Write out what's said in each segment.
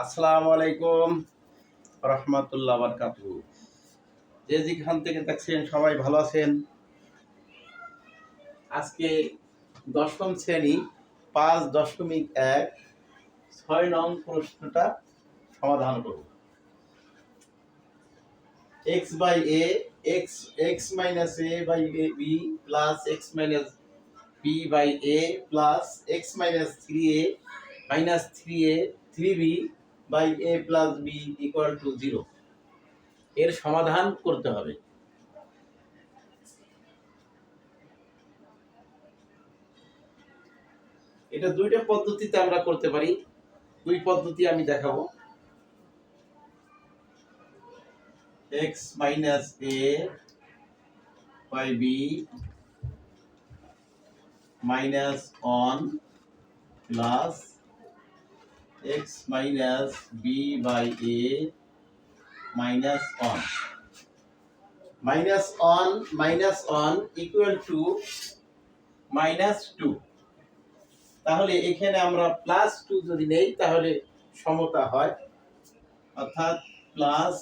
আসসালামু আলাইকুম রহমতুল্লাহ বারকাতুহু। যে যেখান থেকে দেখছেন সবাই ভালো আছেন। আজকে দশম শ্রেণী 5.1 6 নং প্রশ্নটা সমাধান করব। x by a x minus a by b plus x minus b by a plus x minus 3a minus 3a 3b by a plus b equal to 0 এর সমাধান করতে হবে। এটা দুইটা পদ্ধতিতে আমরা করতে পারি। দুই পদ্ধতি আমি দেখাবো। x minus a by b minus 1 plus x minus b by a minus 1 minus 1 equal to minus 2। তাহলে এখানে আমরা প্লাস 2 যদি নেই তাহলে সমতা হয়, অর্থাৎ plus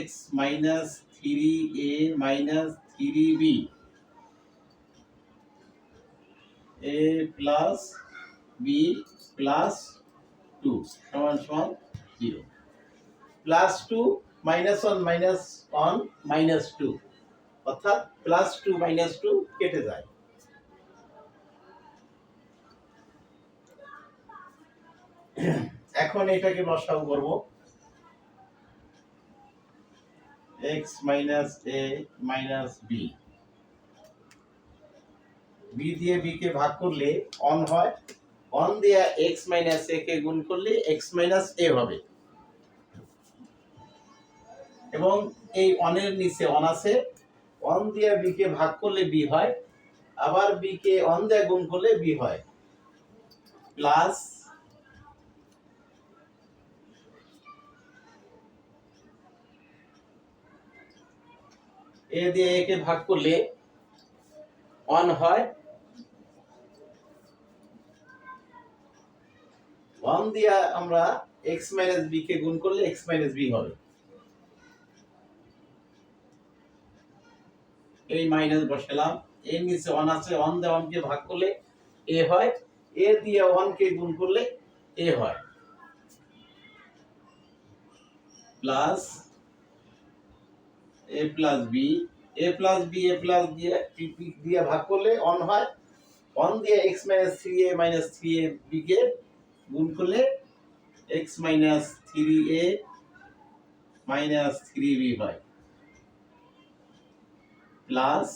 x minus 3a minus 3b a plus b plus 2 সমান সমান 0। প্লাস 2 minus 1 minus 1 minus 2, অর্থাৎ প্লাস 2 minus 2 কেটে যায়। এখন এটাকে লসাগু করব। x minus a minus b b দিয়ে b কে ভাগ করলে অন হয়, অন দিয়ে x minus a কে গুণ করলে x minus a হবে, এবং এই অনের নিচে অন আছে, অন দিয়ে b কে ভাগ করলে b হয়, আবার b কে অন দিয়ে গুণ করলে b হয়, প্লাস a দিয়ে a কে ভাগ করলে অন হয়, অন দিয়ে আমরা x minus b কে গুণ করলে x minus b হবে। এই মাইনাস বসালাম, এর নিচে অন আছে, অন দিয়ে অন কে ভাগ করলে a হয়, a দিয়ে অন কে গুণ করলে a হয়, plus a plus b a plus b a plus দিয়ে ভাগ করলে অন হয়, অন দিয়ে x minus 3a minus 3a b কে গুণ করলে x minus 3a minus 3b হয়, প্লাস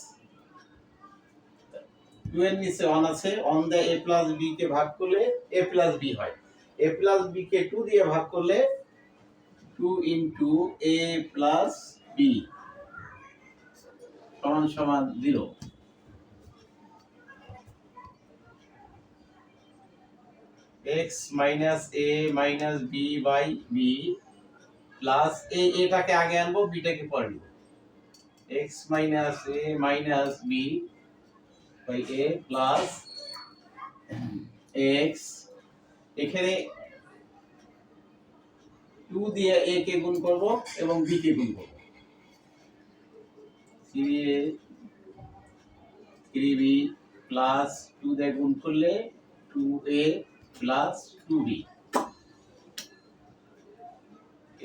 2 এর নিচে অন আছে, অন দিয়ে a plus b কে ভাগ করলে a plus b হয়, a plus b কে 2 দিয়ে ভাগ করলে 2 into a plus b সমান সমান 0। x minus a minus b by b plus এটাকে আগে আনবো, বিটাকে পরে নিব, x minus a minus b by a plus x, এখানে 2 দিয়ে a কে গুণ করব এবং b কে গুণ করব, 3a 3b প্লাস 2 দিয়ে গুণ করলে 2a plus 2b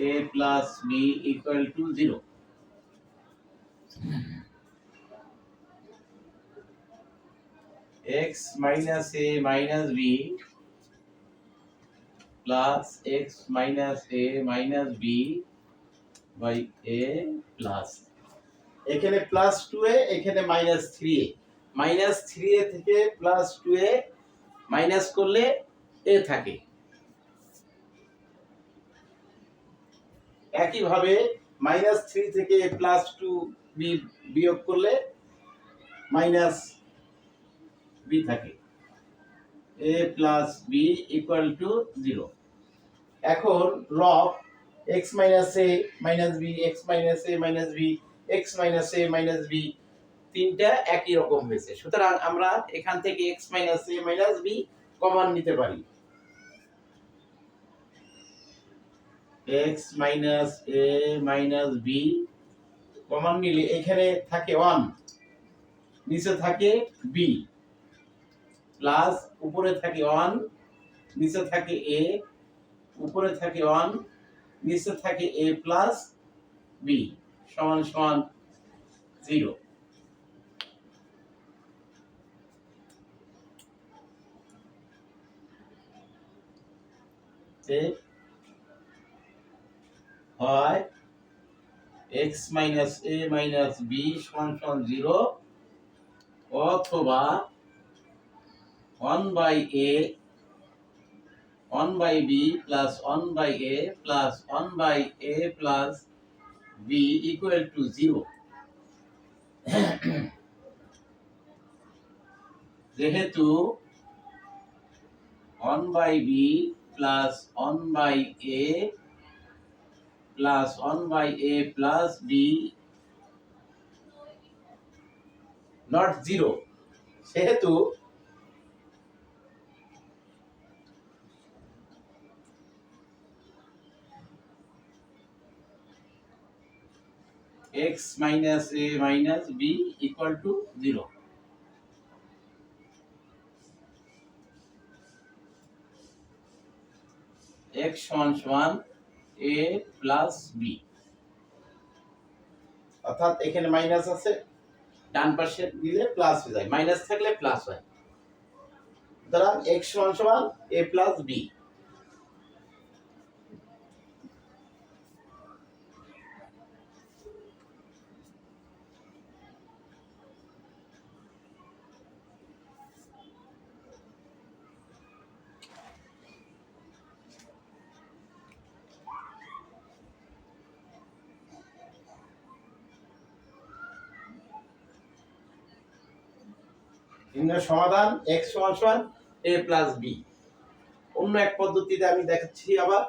a plus b equal to 0। x minus a minus b plus x minus a minus b by a plus, এখানে প্লাস 2a এখানে মাইনাস 3a, মাইনাস 3a থেকে plus 2a minus করলে a থাকে। একইভাবে minus 3 থেকে plus 2b বিয়োগ করলে minus b থাকে, a plus b equal to 0। এখন লব x minus a minus b x minus a minus b x minus a minus b তিনটা একই রকম হয়েছে, সুতরাং আমরা এখান থেকে x minus a minus b common নিতে পারি। x minus a minus b common নিলে এখানে থাকে 1, নিচে থাকে b, প্লাস উপরে থাকে 1, নিচে থাকে a, উপরে থাকে 1, নিচে থাকে a প্লাস b সমান সমান 0। হয় x minus a minus b সমান সমান 0 অথবা 1 by a 1 by b plus 1 by a plus 1 by a plus b equal to 0। যেহেতু 1 by b plus 1 by a plus 1 by a plus b not 0, সেহেতু x minus a minus b equal to 0। x সমান সমান a plus b, অর্থাৎ এখানে minus আছে, ডান পাশে দিলে plus হয়ে যায়, মাইনাস থাকলে প্লাস হয়। সুতরাং x সমান সমান a প্লাস b। নির্ণয় সমাধান x সমান সমান a প্লাস b। অন্য এক পদ্ধতিতে আমি দেখাচ্ছি আবার।